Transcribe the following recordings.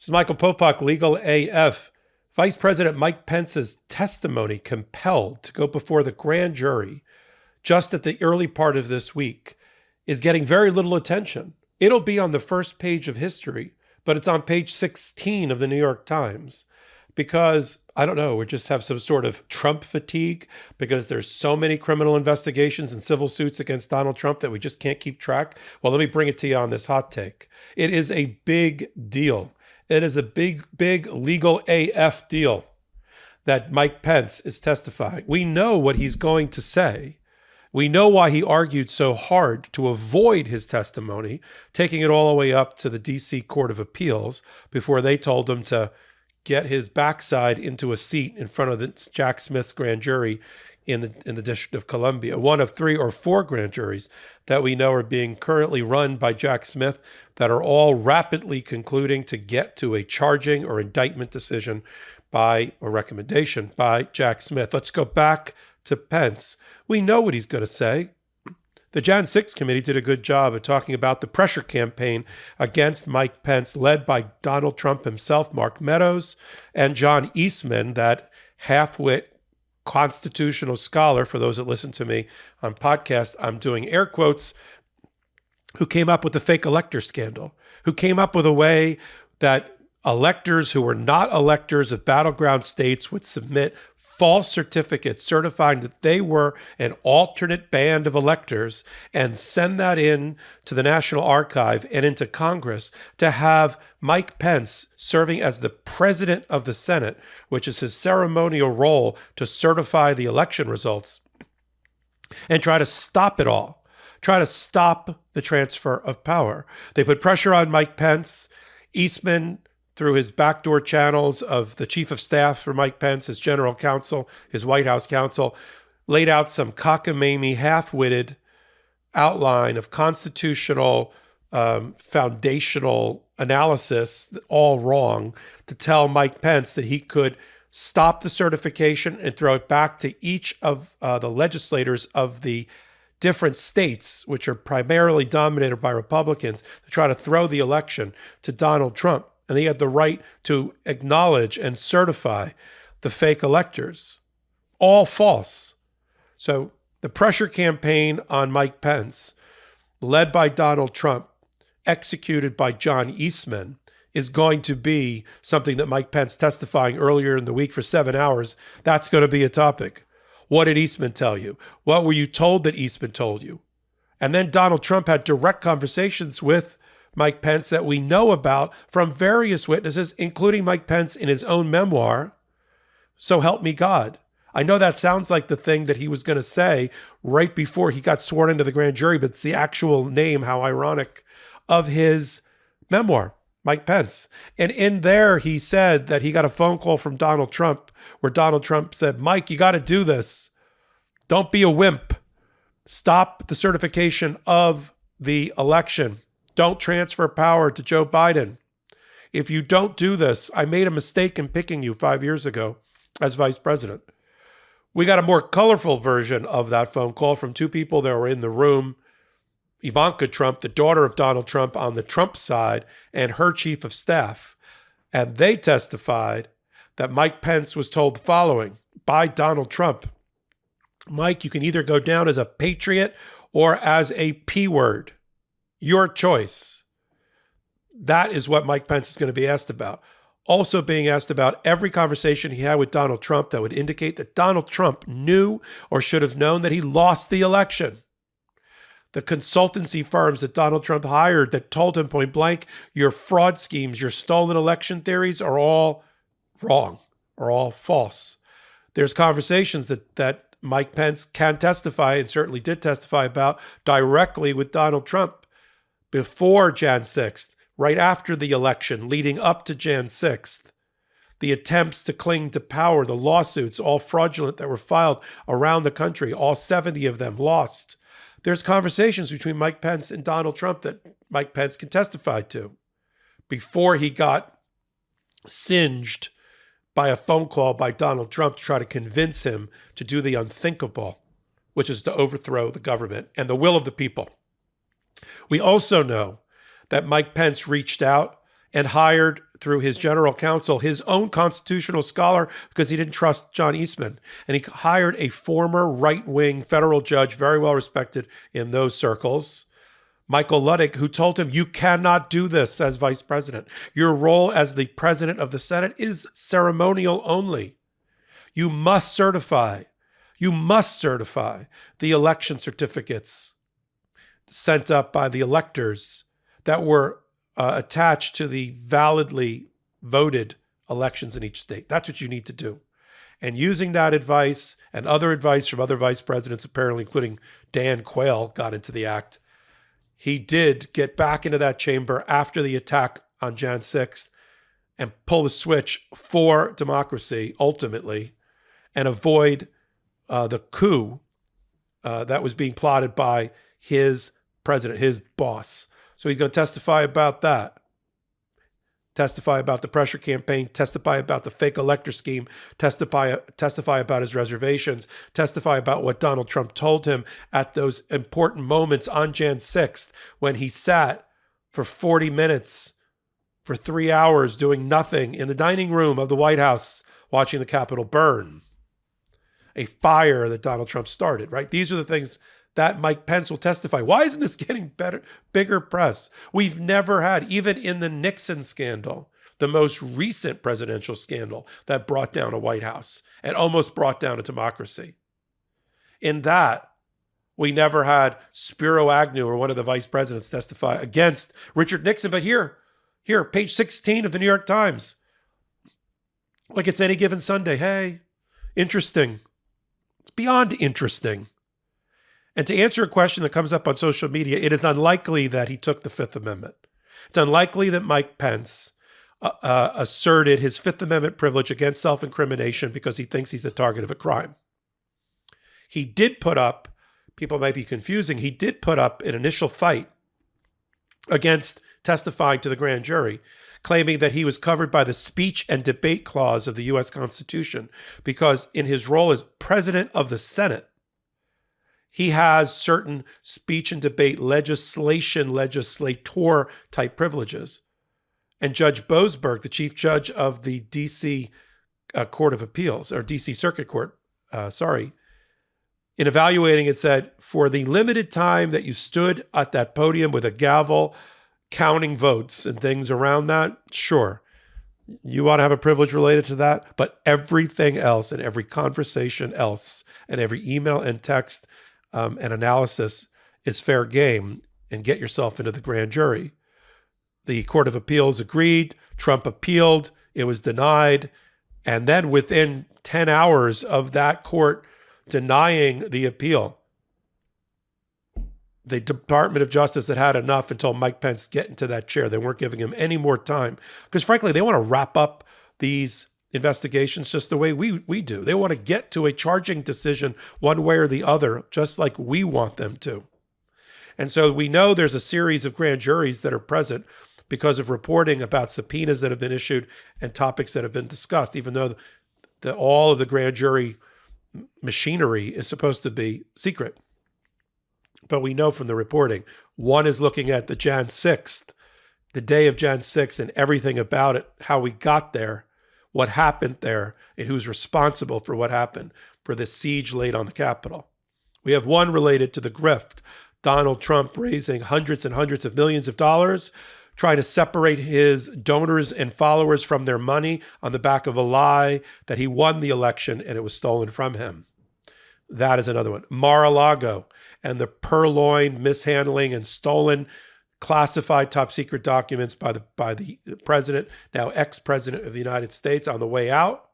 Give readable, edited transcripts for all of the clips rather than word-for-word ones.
This is Michael Popok, Legal AF. Vice President Mike Pence's testimony compelled to go before the grand jury just at the early part of this week is getting very little attention. It'll be on the first page of history, but it's on page 16 of the New York Times because, I don't know, we just have some sort of Trump fatigue because there's so many criminal investigations and civil suits against Donald Trump that we just can't keep track. Well, let me bring it to you on this hot take. It is a big deal. It is a big legal AF deal that Mike Pence is testifying. We know what he's going to say. We know why he argued so hard to avoid his testimony, taking it all the way up to the D.C. Court of Appeals before they told him to get his backside into a seat in front of the Jack Smith's grand jury in the District of Columbia, one of 3 or 4 grand juries that we know are being currently run by Jack Smith that are all rapidly concluding to get to a charging or indictment decision by a recommendation by Jack Smith. Let's go back to Pence. We know what he's going to say. The Jan 6 committee did a good job of talking about the pressure campaign against Mike Pence, led by Donald Trump himself, Mark Meadows, and John Eastman, that half-wit constitutional scholar, for those that listen to me on podcast, I'm doing air quotes, who came up with the fake elector scandal, who came up with a way that electors who were not electors of battleground states would submit false certificates certifying that they were an alternate band of electors and send that in to the National Archive and into Congress to have Mike Pence serving as the president of the Senate, which is his ceremonial role to certify the election results, and try to stop it all, try to stop the transfer of power. They put pressure on Mike Pence. Eastman, through his backdoor channels of the chief of staff for Mike Pence, his general counsel, his White House counsel, laid out some cockamamie, half-witted outline of constitutional, foundational analysis, all wrong, to tell Mike Pence that he could stop the certification and throw it back to each of the legislators of the different states, which are primarily dominated by Republicans, to try to throw the election to Donald Trump. And he had the right to acknowledge and certify the fake electors. All false. So the pressure campaign on Mike Pence, led by Donald Trump, executed by John Eastman, is going to be something that Mike Pence testifying earlier in the week for 7 hours. That's going to be a topic. What did Eastman tell you? What were you told that Eastman told you? And then Donald Trump had direct conversations with Mike Pence that we know about from various witnesses, including Mike Pence in his own memoir, So Help Me God. I know that sounds like the thing that he was going to say right before he got sworn into the grand jury, but it's the actual name, how ironic, of his memoir, Mike Pence. And in there, he said that he got a phone call from Donald Trump where Donald Trump said, Mike, you got to do this. Don't be a wimp. Stop the certification of the election. Don't transfer power to Joe Biden. If you don't do this, I made a mistake in picking you 5 years ago as vice president. We got a more colorful version of that phone call from 2 people that were in the room. Ivanka Trump, the daughter of Donald Trump on the Trump side, and her chief of staff. And they testified that Mike Pence was told the following by Donald Trump. Mike, you can either go down as a patriot or as a P word. Your choice. That is what Mike Pence is going to be asked about. Also being asked about every conversation he had with Donald Trump that would indicate that Donald Trump knew or should have known that he lost the election. The consultancy firms that Donald Trump hired that told him point blank, your fraud schemes, your stolen election theories are all wrong, are all false. There's conversations that Mike Pence can testify and certainly did testify about directly with Donald Trump before Jan 6th, right after the election, leading up to Jan 6th. The attempts to cling to power, the lawsuits, all fraudulent that were filed around the country, all 70 of them lost. There's conversations between Mike Pence and Donald Trump that Mike Pence can testify to before he got singed by a phone call by Donald Trump to try to convince him to do the unthinkable, which is to overthrow the government and the will of the people. We also know that Mike Pence reached out and hired through his general counsel, his own constitutional scholar, because he didn't trust John Eastman. And he hired a former right-wing federal judge, very well respected in those circles, Michael Luttig, who told him, you cannot do this as vice president. Your role as the president of the Senate is ceremonial only. You must certify the election certificates sent up by the electors that were attached to the validly voted elections in each state. That's what you need to do. And using that advice and other advice from other vice presidents, apparently including Dan Quayle, got into the act. He did get back into that chamber after the attack on Jan 6th and pull the switch for democracy, ultimately, and avoid the coup that was being plotted by his president, his boss. So he's going to testify about that, testify about the pressure campaign, testify about the fake elector scheme, testify about his reservations, testify about what Donald Trump told him at those important moments on Jan 6th when he sat for 40 minutes, for 3 hours doing nothing in the dining room of the White House watching the Capitol burn. A fire that Donald Trump started, right? These are the things that Mike Pence will testify. Why isn't this getting bigger press? We've never had, even in the Nixon scandal, the most recent presidential scandal that brought down a White House and almost brought down a democracy. In that, we never had Spiro Agnew or one of the vice presidents testify against Richard Nixon. But here, page 16 of the New York Times. Like it's any given Sunday. Hey, interesting. It's beyond interesting. And to answer a question that comes up on social media, it is unlikely that he took the Fifth Amendment. It's unlikely that Mike Pence asserted his Fifth Amendment privilege against self-incrimination because he thinks he's the target of a crime. He did put up, people might be confusing, he did put up an initial fight against testifying to the grand jury, claiming that he was covered by the speech and debate clause of the U.S. Constitution because in his role as president of the Senate, he has certain speech and debate legislator type privileges. And Judge Boasberg, the chief judge of the D.C. Court of Appeals, or D.C. Circuit Court, in evaluating it said, for the limited time that you stood at that podium with a gavel, counting votes and things around that, sure, you ought to have a privilege related to that. But everything else and every conversation else and every email and text and analysis is fair game, and get yourself into the grand jury. The Court of Appeals agreed. Trump appealed. It was denied. And then within 10 hours of that court denying the appeal, the Department of Justice had enough and told Mike Pence, get into that chair. They weren't giving him any more time because, frankly, they want to wrap up these investigations just the way we do. They want to get to a charging decision one way or the other, just like we want them to. And so we know there's a series of grand juries that are present because of reporting about subpoenas that have been issued and topics that have been discussed, even though all of the grand jury machinery is supposed to be secret. But we know from the reporting, one is looking at the Jan 6th, the day of Jan 6th and everything about it, how we got there, what happened there, and who's responsible for what happened, for the siege laid on the Capitol. We have one related to the grift, Donald Trump raising hundreds and hundreds of millions of dollars, trying to separate his donors and followers from their money on the back of a lie that he won the election and it was stolen from him. That is another one. Mar-a-Lago and the purloined, mishandling, and stolen classified top secret documents by the president, now ex-president of the United States on the way out,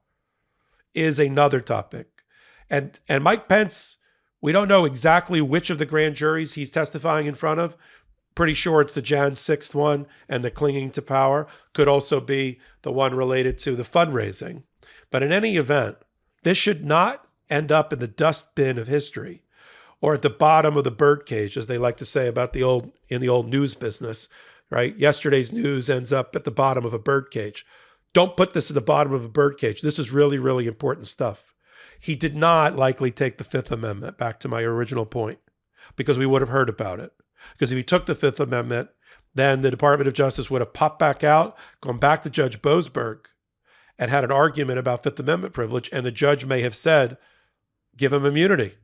is another topic. And Mike Pence, we don't know exactly which of the grand juries he's testifying in front of. Pretty sure it's the Jan 6th one and the clinging to power. Could also be the one related to the fundraising. But in any event, this should not end up in the dustbin of history or at the bottom of the birdcage, as they like to say about the old news business, right? Yesterday's news ends up at the bottom of a birdcage. Don't put this at the bottom of a birdcage. This is really, really important stuff. He did not likely take the Fifth Amendment, back to my original point, because we would have heard about it. Because if he took the Fifth Amendment, then the Department of Justice would have popped back out, gone back to Judge Boasberg, and had an argument about Fifth Amendment privilege, and the judge may have said, give him immunity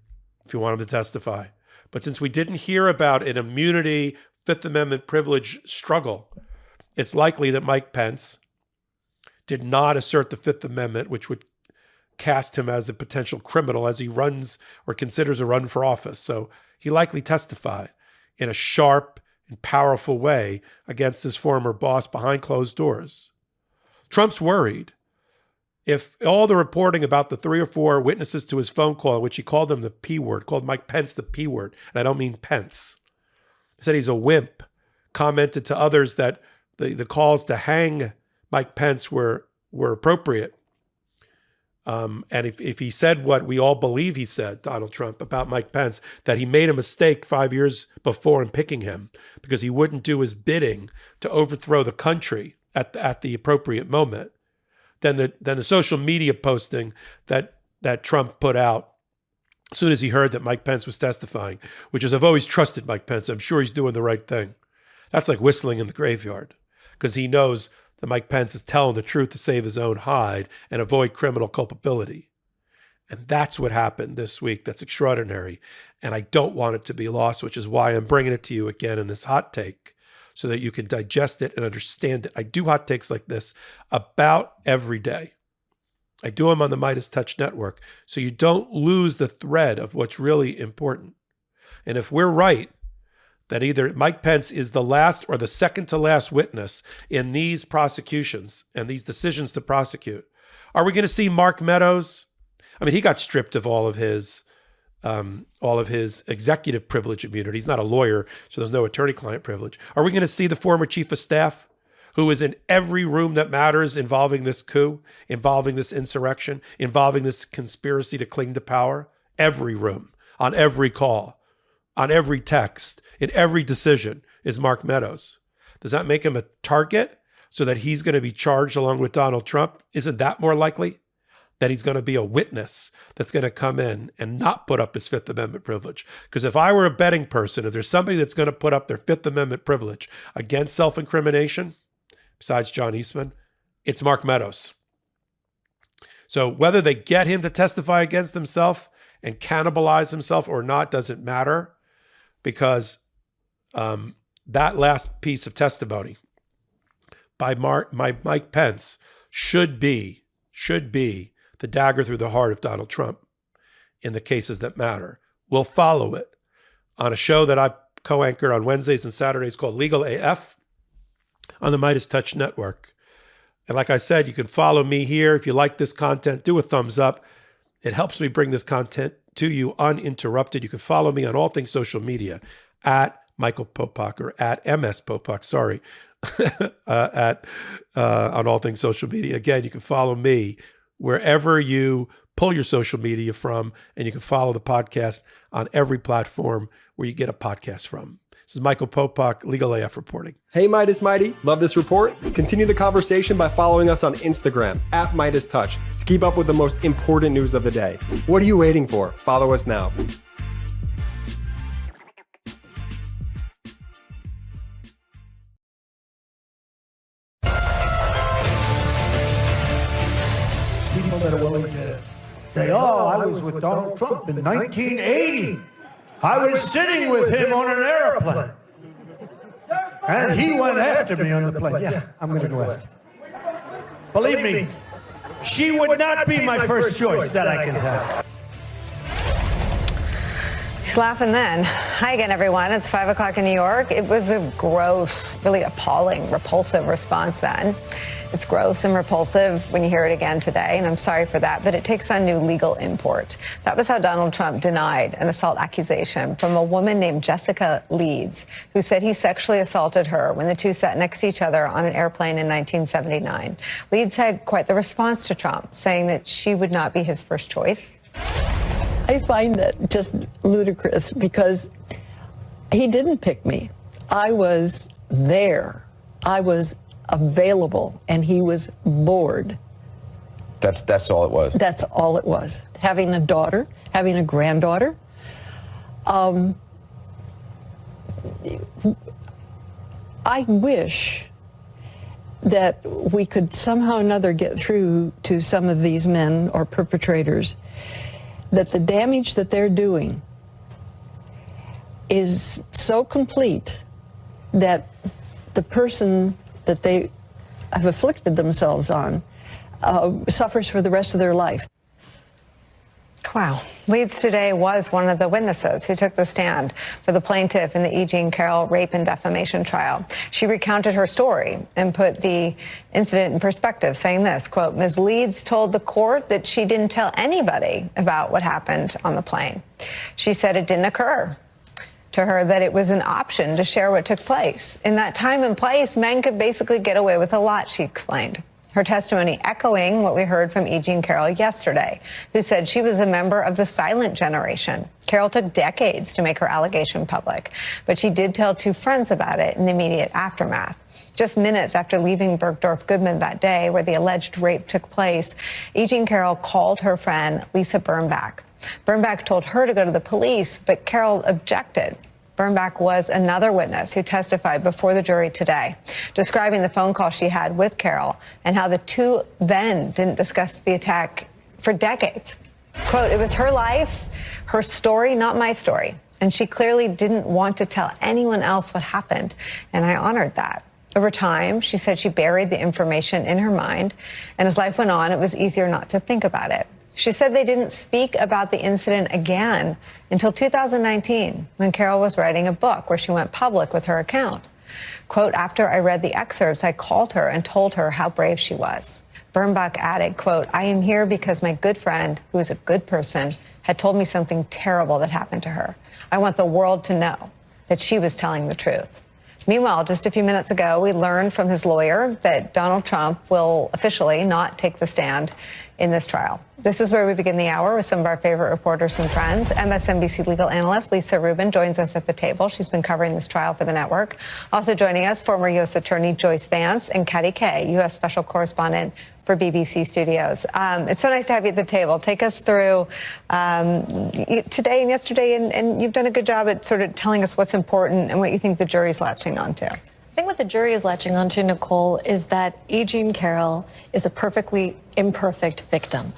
if you want him to testify. But since we didn't hear about an immunity Fifth Amendment privilege struggle, it's likely that Mike Pence did not assert the Fifth Amendment, which would cast him as a potential criminal as he runs or considers a run for office. So he likely testified in a sharp and powerful way against his former boss behind closed doors. Trump's worried. If all the reporting about the 3 or 4 witnesses to his phone call, in which he called them the P word, called Mike Pence the P word, and I don't mean Pence, he said he's a wimp, commented to others that the calls to hang Mike Pence were appropriate. And if he said what we all believe he said, Donald Trump, about Mike Pence, that he made a mistake 5 years before in picking him because he wouldn't do his bidding to overthrow the country at the appropriate moment, then the social media posting that Trump put out as soon as he heard that Mike Pence was testifying, which is, I've always trusted Mike Pence, I'm sure he's doing the right thing. That's like whistling in the graveyard, because he knows that Mike Pence is telling the truth to save his own hide and avoid criminal culpability. And that's what happened this week. That's extraordinary. And I don't want it to be lost, which is why I'm bringing it to you again in this hot take so that you can digest it and understand it. I do hot takes like this about every day. I do them on the Midas Touch Network so you don't lose the thread of what's really important. And if we're right, that either Mike Pence is the last or the second to last witness in these prosecutions and these decisions to prosecute, are we going to see Mark Meadows? I mean, he got stripped of all of his executive privilege immunity. He's not a lawyer, so there's no attorney-client privilege. Are we going to see the former chief of staff, who is in every room that matters involving this coup, involving this insurrection, involving this conspiracy to cling to power? Every room, on every call, on every text, in every decision is Mark Meadows. Does that make him a target so that he's going to be charged along with Donald Trump? Isn't that more likely? That he's going to be a witness that's going to come in and not put up his Fifth Amendment privilege. Because if I were a betting person, if there's somebody that's going to put up their Fifth Amendment privilege against self-incrimination, besides John Eastman, it's Mark Meadows. So whether they get him to testify against himself and cannibalize himself or not doesn't matter, because that last piece of testimony by Mike Pence should be the dagger through the heart of Donald Trump in the cases that matter. We'll follow it on a show that I co-anchor on Wednesdays and Saturdays called Legal AF on the Midas Touch Network. And like I said, you can follow me here. If you like this content, do a thumbs up. It helps me bring this content to you uninterrupted. You can follow me on all things social media at Michael Popok, or at MS Popok, sorry, on all things social media. Again, you can follow me wherever you pull your social media from, and you can follow the podcast on every platform where you get a podcast from. This is Michael Popok, Legal AF reporting. Hey, Midas Mighty. Love this report? Continue the conversation by following us on Instagram at Midas Touch to keep up with the most important news of the day. What are you waiting for? Follow us now. People that are willing to say, oh, I was with Donald Trump in 1980. I was sitting with him on an airplane. And he went after me on the plane. Yeah, I'm going to go after him. Believe me, she would not be my first choice, that I can tell. He's laughing then. Hi again, everyone. It's 5 o'clock in New York. It was a gross, really appalling, repulsive response then. It's gross and repulsive when you hear it again today, and I'm sorry for that, but it takes on new legal import. That was how Donald Trump denied an assault accusation from a woman named Jessica Leeds, who said he sexually assaulted her when the two sat next to each other on an airplane in 1979. Leeds had quite the response to Trump, saying that she would not be his first choice. I find that just ludicrous because he didn't pick me. I was there. I was available, and he was bored. That's all it was. That's all it was. Having a daughter, having a granddaughter. I wish that we could somehow or another get through to some of these men or perpetrators that the damage that they're doing is so complete that the person that they have afflicted themselves on suffers for the rest of their life. Wow. Leeds today was one of the witnesses who took the stand for the plaintiff in the E. Jean Carroll rape and defamation trial. She recounted her story and put the incident in perspective, saying this, quote, Ms. Leeds told the court that she didn't tell anybody about what happened on the plane. She said it didn't occur to her that it was an option to share what took place. In that time and place, men could basically get away with a lot, she explained. Her testimony echoing what we heard from E. Jean Carroll yesterday, who said she was a member of the silent generation. Carroll took decades to make her allegation public, but she did tell two friends about it in the immediate aftermath. Just minutes after leaving Bergdorf Goodman that day where the alleged rape took place, E. Jean Carroll called her friend Lisa Birnbach. Birnbach told her to go to the police, but Carroll objected. Birnbach was another witness who testified before the jury today, describing the phone call she had with Carroll and how the two then didn't discuss the attack for decades. Quote, it was her life, her story, not my story. And she clearly didn't want to tell anyone else what happened, and I honored that. Over time, she said she buried the information in her mind, and as life went on, it was easier not to think about it. She said they didn't speak about the incident again until 2019, when Carroll was writing a book where she went public with her account. Quote, after I read the excerpts, I called her and told her how brave she was. Birnbach added, quote, I am here because my good friend, who is a good person, had told me something terrible that happened to her. I want the world to know that she was telling the truth. Meanwhile, just a few minutes ago, we learned from his lawyer that Donald Trump will officially not take the stand in this trial. This is where we begin the hour with some of our favorite reporters and friends. MSNBC legal analyst Lisa Rubin joins us at the table. She's been covering this trial for the network. Also joining us, former U.S. Attorney Joyce Vance and Katty Kay, U.S. Special Correspondent for BBC Studios. It's so nice to have you at the table. Take us through today and yesterday, and you've done a good job at sort of telling us what's important and what you think the jury's latching onto. I think what the jury is latching onto, Nicole, is that E. Jean Carroll is a perfectly imperfect victim.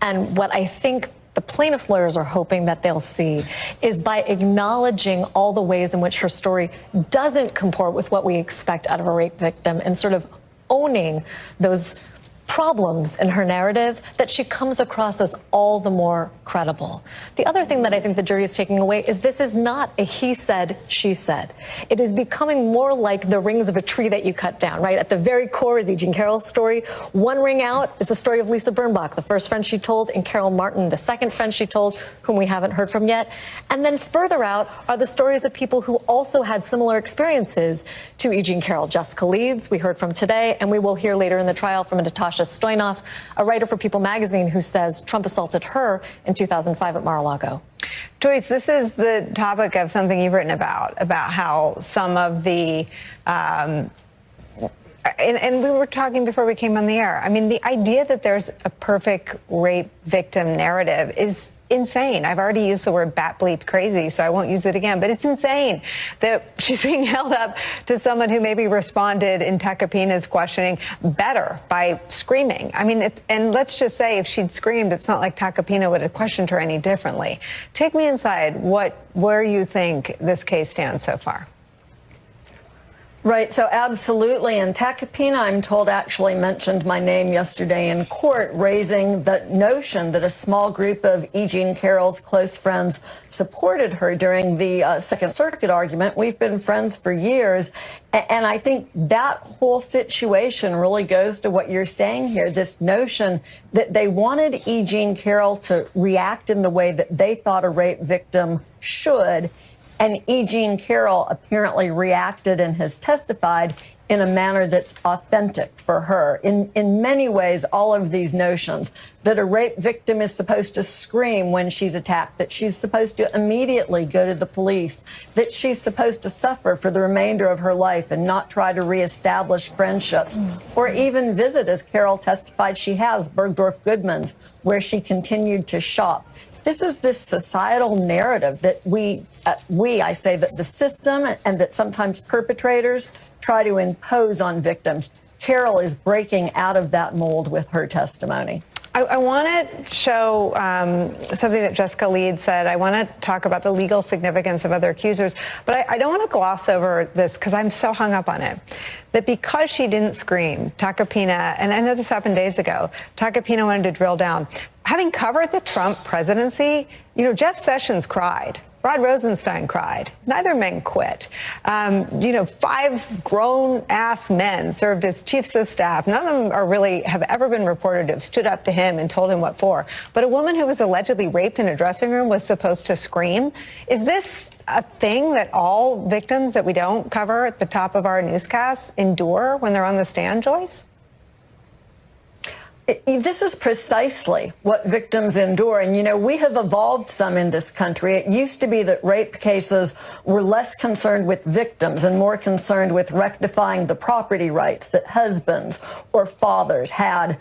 And what I think the plaintiff's lawyers are hoping that they'll see is by acknowledging all the ways in which her story doesn't comport with what we expect out of a rape victim and sort of owning those problems in her narrative, that she comes across as all the more credible. The other thing that I think the jury is taking away is this is not a he said, she said. It is becoming more like the rings of a tree that you cut down, right? At the very core is E. Jean Carroll's story. One ring out is the story of Lisa Birnbach, the first friend she told, and Carol Martin, the second friend she told, whom we haven't heard from yet. And then further out are the stories of people who also had similar experiences to E. Jean Carroll. Jessica Leeds, we heard from today, and we will hear later in the trial from Natasha Stoynoff, a writer for People magazine, who says Trump assaulted her in 2005 at Mar-a-Lago. Joyce, this is the topic of something you've written about how some of the, and we were talking before we came on the air. I mean, the idea that there's a perfect rape victim narrative is insane. I've already used the word bat bleep crazy, so I won't use it again, but it's insane that she's being held up to someone who maybe responded in Tacopina's questioning better by screaming. I mean, and let's just say if she'd screamed, it's not like Tacopina would have questioned her any differently. Take me inside where you think this case stands so far. Right, so absolutely. And Tacopina, I'm told, actually mentioned my name yesterday in court, raising the notion that a small group of E. Jean Carroll's close friends supported her during the Second Circuit argument. We've been friends for years. And I think that whole situation really goes to what you're saying here, this notion that they wanted E. Jean Carroll to react in the way that they thought a rape victim should. And E. Jean Carroll apparently reacted and has testified in a manner that's authentic for her. In many ways, all of these notions that a rape victim is supposed to scream when she's attacked, that she's supposed to immediately go to the police, that she's supposed to suffer for the remainder of her life and not try to reestablish friendships, or even visit, as Carroll testified she has, Bergdorf Goodman's, where she continued to shop. This is this societal narrative that I say that the system and that sometimes perpetrators try to impose on victims. Carol is breaking out of that mold with her testimony. I want to show something that Jessica Leeds said. I want to talk about the legal significance of other accusers, but I don't want to gloss over this because I'm so hung up on it. That because she didn't scream, Tacopina, and I know this happened days ago, Tacopina wanted to drill down. Having covered the Trump presidency, Jeff Sessions cried. Rod Rosenstein cried. Neither men quit. 5 grown-ass men served as chiefs of staff. None of them have ever been reported to have stood up to him and told him what for. But a woman who was allegedly raped in a dressing room was supposed to scream. Is this a thing that all victims that we don't cover at the top of our newscasts endure when they're on the stand, Joyce? This is precisely what victims endure. And, we have evolved some in this country. It used to be that rape cases were less concerned with victims and more concerned with rectifying the property rights that husbands or fathers had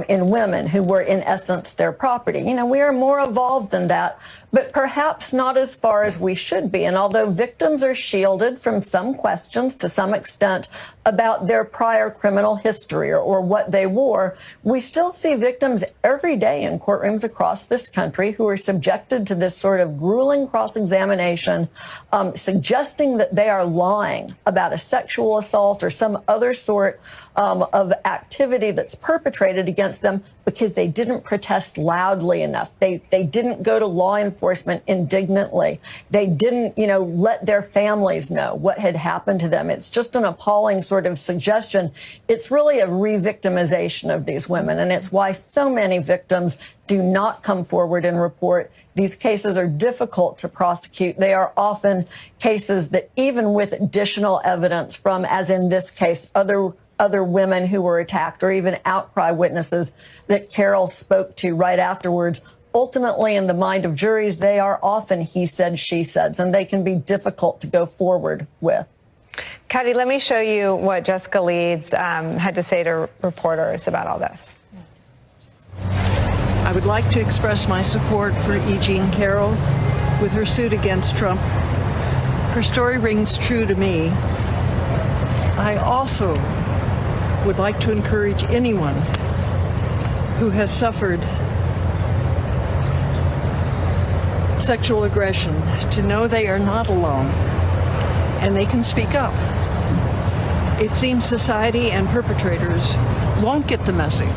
in women who were, in essence, their property. We are more evolved than that, but perhaps not as far as we should be. And although victims are shielded from some questions to some extent about their prior criminal history or what they wore, we still see victims every day in courtrooms across this country who are subjected to this sort of grueling cross-examination, suggesting that they are lying about a sexual assault or some other sort of activity that's perpetrated against them because they didn't protest loudly enough. They didn't go to law enforcement indignantly. They didn't, let their families know what had happened to them. It's just an appalling sort of suggestion. It's really a re-victimization of these women, and it's why so many victims do not come forward and report. These cases are difficult to prosecute. They are often cases that even with additional evidence from, as in this case, other women who were attacked or even outcry witnesses that Carol spoke to right afterwards, ultimately in the mind of juries, they are often he said, she said, and they can be difficult to go forward with. Katty, let me show you what Jessica Leeds had to say to reporters about all this. I would like to express my support for E. Jean Carroll with her suit against Trump. Her story rings true to me. I also would like to encourage anyone who has suffered sexual aggression to know they are not alone and they can speak up. It seems society and perpetrators won't get the message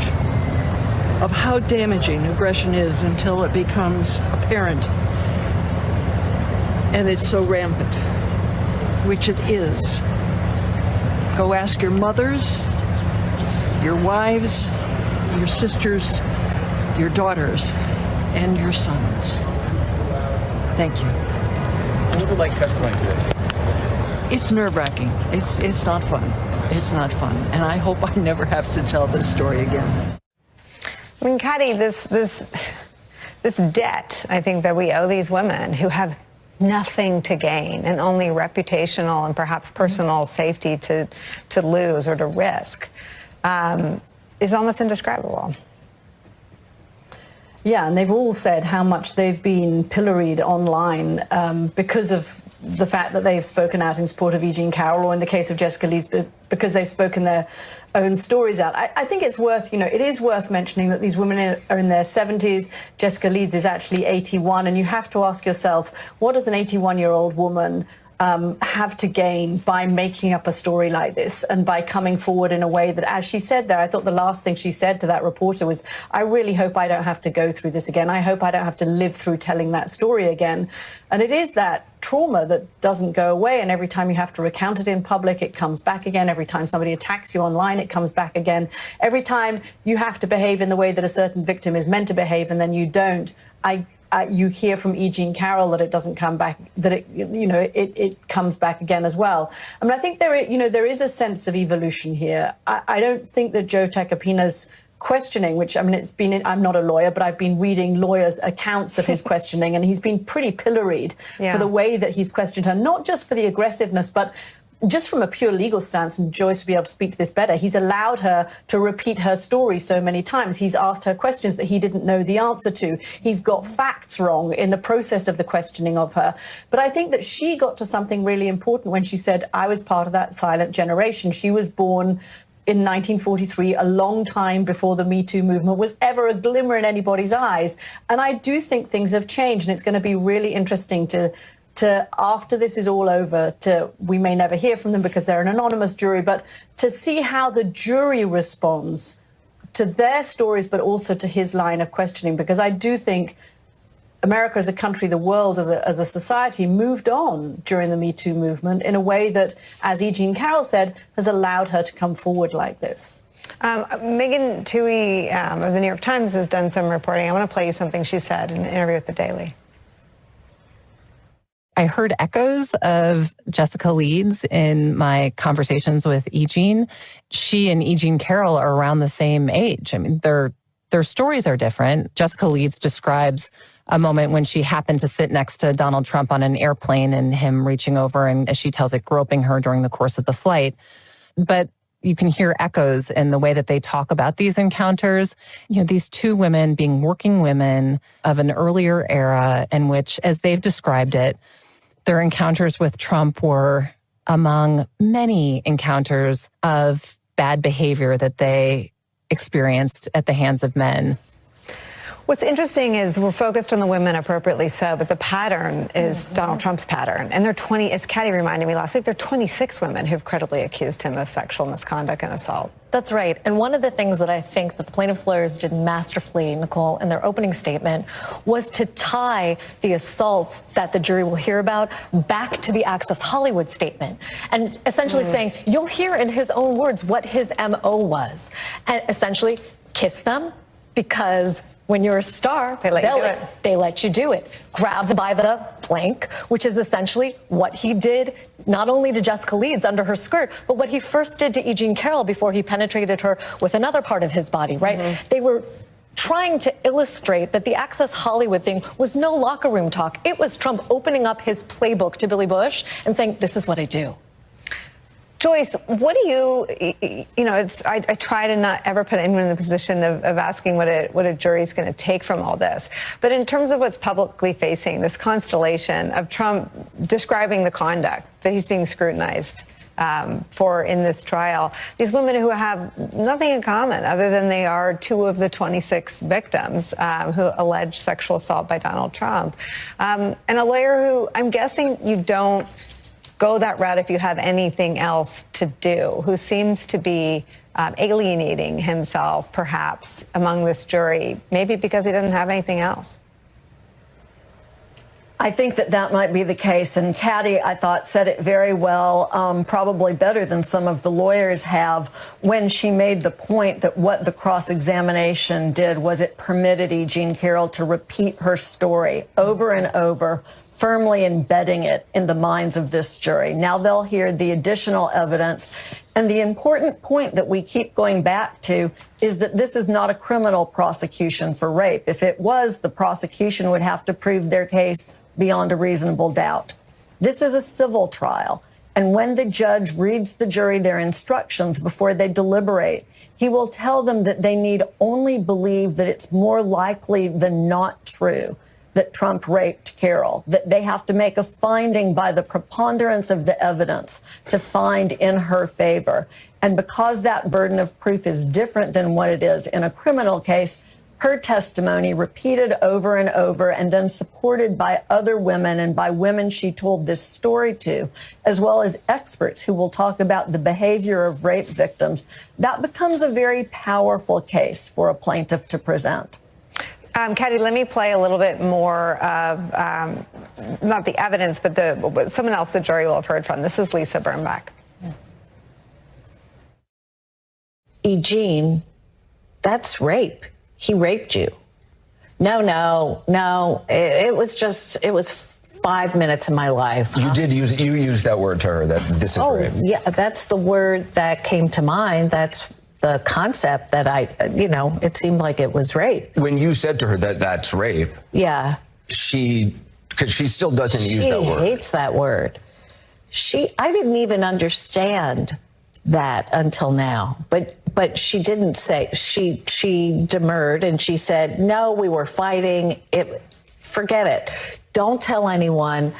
of how damaging aggression is until it becomes apparent and it's so rampant, which it is. Go ask your mothers, your wives, your sisters, your daughters, and your sons. Thank you. What was it like testifying today? It's nerve-wracking. It's not fun. It's not fun. And I hope I never have to tell this story again. I mean, Katty, this debt, I think, that we owe these women who have nothing to gain and only reputational and perhaps personal safety to lose or to risk, is almost indescribable. Yeah, and they've all said how much they've been pilloried online because of the fact that they've spoken out in support of E. Jean Carroll, or in the case of Jessica Leeds, because they've spoken their own stories out. I think it's worth, it is worth mentioning that these women are in their 70s. Jessica Leeds is actually 81, and you have to ask yourself, what does an 81-year-old woman have to gain by making up a story like this and by coming forward in a way that, as she said there, I thought the last thing she said to that reporter was, I really hope I don't have to go through this again. I hope I don't have to live through telling that story again. And it is that trauma that doesn't go away, and every time you have to recount it in public, it comes back again. Every time somebody attacks you online, it comes back again. Every time you have to behave in the way that a certain victim is meant to behave and then you don't, you hear from E. Jean Carroll that it doesn't come back, that it comes back again as well. I mean, I think there is a sense of evolution here. I don't think that Joe Tacopina's questioning, which, I mean, I'm not a lawyer, but I've been reading lawyers' accounts of his questioning, and he's been pretty pilloried for the way that he's questioned her, not just for the aggressiveness, but just from a pure legal stance, and Joyce would be able to speak to this better, he's allowed her to repeat her story so many times. He's asked her questions that he didn't know the answer to. He's got facts wrong in the process of the questioning of her. But I think that she got to something really important when she said, I was part of that silent generation. She was born in 1943, a long time before the Me Too movement was ever a glimmer in anybody's eyes. And I do think things have changed, and it's going to be really interesting to after this is all over, we may never hear from them because they're an anonymous jury, but to see how the jury responds to their stories, but also to his line of questioning, because I do think America as a country, the world as a society moved on during the Me Too movement in a way that, as E. Jean Carroll said, has allowed her to come forward like this. Megan Twohey of the New York Times has done some reporting. I want to play you something she said in an interview with The Daily. I heard echoes of Jessica Leeds in my conversations with E. Jean. She and E. Jean Carroll are around the same age. I mean, their stories are different. Jessica Leeds describes a moment when she happened to sit next to Donald Trump on an airplane and him reaching over and, as she tells it, groping her during the course of the flight. But you can hear echoes in the way that they talk about these encounters. You know, these two women being working women of an earlier era in which, as they've described it, their encounters with Trump were among many encounters of bad behavior that they experienced at the hands of men. What's interesting is we're focused on the women, appropriately so, but the pattern is Donald Trump's pattern. And there are 20, as Katy reminded me last week, there are 26 women who've credibly accused him of sexual misconduct and assault. That's right. And one of the things that I think that the plaintiff's lawyers did masterfully, Nicole, in their opening statement was to tie the assaults that the jury will hear about back to the Access Hollywood statement. And essentially saying, you'll hear in his own words what his MO was. And essentially, kiss them, because when you're a star, they let you do it. Grab them by the flank, which is essentially what he did, not only to Jessica Leeds under her skirt, but what he first did to E. Jean Carroll before he penetrated her with another part of his body, right? They were trying to illustrate that the Access Hollywood thing was no locker room talk. It was Trump opening up his playbook to Billy Bush and saying, this is what I do. Joyce, what do I try to not ever put anyone in the position of asking what a jury's going to take from all this. But in terms of what's publicly facing, this constellation of Trump describing the conduct that he's being scrutinized for in this trial, these women who have nothing in common other than they are two of the 26 victims who allege sexual assault by Donald Trump. And a lawyer who I'm guessing you don't go that route if you have anything else to do, who seems to be alienating himself, perhaps, among this jury, maybe because he doesn't have anything else. I think that might be the case. And Katy, I thought, said it very well, probably better than some of the lawyers have, when she made the point that what the cross-examination did was it permitted E. Jean Carroll to repeat her story over and over, firmly embedding it in the minds of this jury. Now they'll hear the additional evidence. And the important point that we keep going back to is that this is not a criminal prosecution for rape. If it was, the prosecution would have to prove their case beyond a reasonable doubt. This is a civil trial. And when the judge reads the jury their instructions before they deliberate, he will tell them that they need only believe that it's more likely than not true that Trump raped Carroll, that they have to make a finding by the preponderance of the evidence to find in her favor. And because that burden of proof is different than what it is in a criminal case, her testimony repeated over and over and then supported by other women and by women she told this story to, as well as experts who will talk about the behavior of rape victims, that becomes a very powerful case for a plaintiff to present. Katy, let me play a little bit more of, not the evidence, but someone else the jury will have heard from. This is Lisa Birnbach. E. Jean, that's rape. He raped you. No. It was 5 minutes of my life. You used that word to her, that this is rape. Yeah, that's the word that came to mind. That's the concept that it seemed like it was rape. When you said to her that that's rape, yeah, because she still doesn't use that word. She hates that word. I didn't even understand that until now. But she didn't say, she demurred and she said, no, we were fighting. Forget it. Don't tell anyone.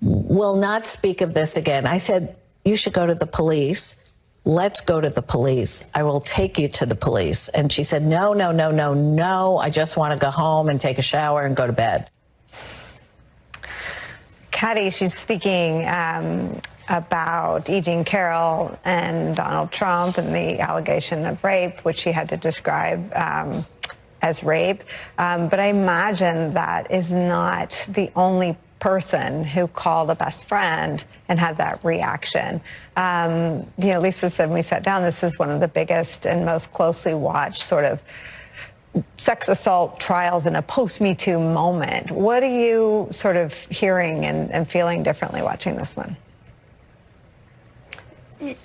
Will not speak of this again. I said, you should go to the police. Let's go to the police. I will take you to the police. And she said, no, no, no, no, no. I just want to go home and take a shower and go to bed. Katy, she's speaking about E. Jean Carroll and Donald Trump and the allegation of rape, which she had to describe as rape. But I imagine that is not the only person who called a best friend and had that reaction. Lisa said when we sat down, this is one of the biggest and most closely watched sort of sex assault trials in a post-Me Too moment. What are you sort of hearing and feeling differently watching this one?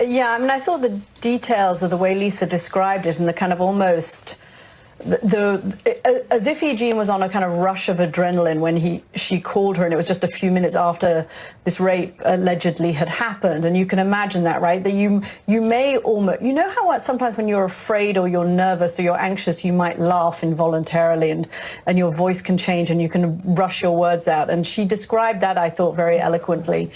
Yeah, I mean, I thought the details of the way Lisa described it and the kind of almost as if E. Jean was on a kind of rush of adrenaline when she called her, and it was just a few minutes after this rape allegedly had happened. And you can imagine that, right? That you may almost, you know how sometimes when you're afraid or you're nervous or you're anxious, you might laugh involuntarily and your voice can change and you can rush your words out. And she described that, I thought, very eloquently,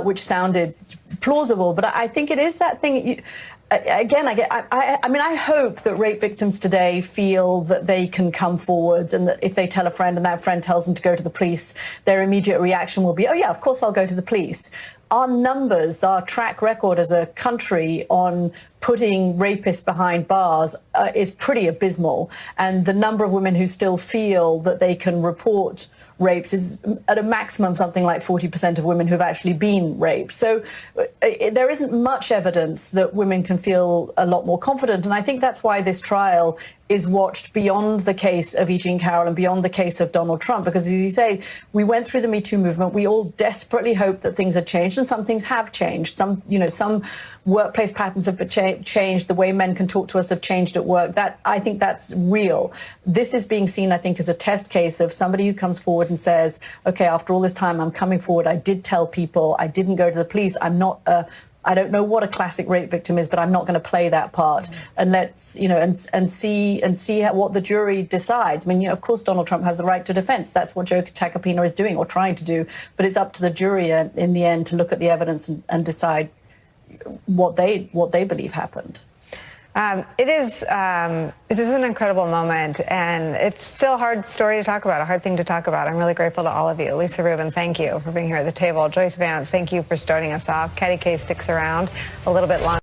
which sounded plausible. But I think it is that thing. Again, I mean, I hope that rape victims today feel that they can come forward and that if they tell a friend and that friend tells them to go to the police, their immediate reaction will be, oh, yeah, of course I'll go to the police. Our numbers, our track record as a country on putting rapists behind bars is pretty abysmal. And the number of women who still feel that they can report rapes is at a maximum something like 40% of women who've actually been raped. So there isn't much evidence that women can feel a lot more confident. And I think that's why this trial is watched beyond the case of E. Jean Carroll and beyond the case of Donald Trump. Because as you say, we went through the Me Too movement. We all desperately hope that things had changed, and some things have changed. Some workplace patterns have changed. The way men can talk to us have changed at work. I think that's real. This is being seen, I think, as a test case of somebody who comes forward and says, okay, after all this time, I'm coming forward. I did tell people. I didn't go to the police. I don't know what a classic rape victim is, but I'm not going to play that part. And let's, and see what the jury decides. I mean, of course, Donald Trump has the right to defense. That's what Joe Tacopina is doing or trying to do. But it's up to the jury in the end to look at the evidence and decide what they believe happened. It is an incredible moment, and it's still a hard story to talk about, a hard thing to talk about. I'm really grateful to all of you. Lisa Rubin, thank you for being here at the table. Joyce Vance, thank you for starting us off. Katy Kay sticks around a little bit longer.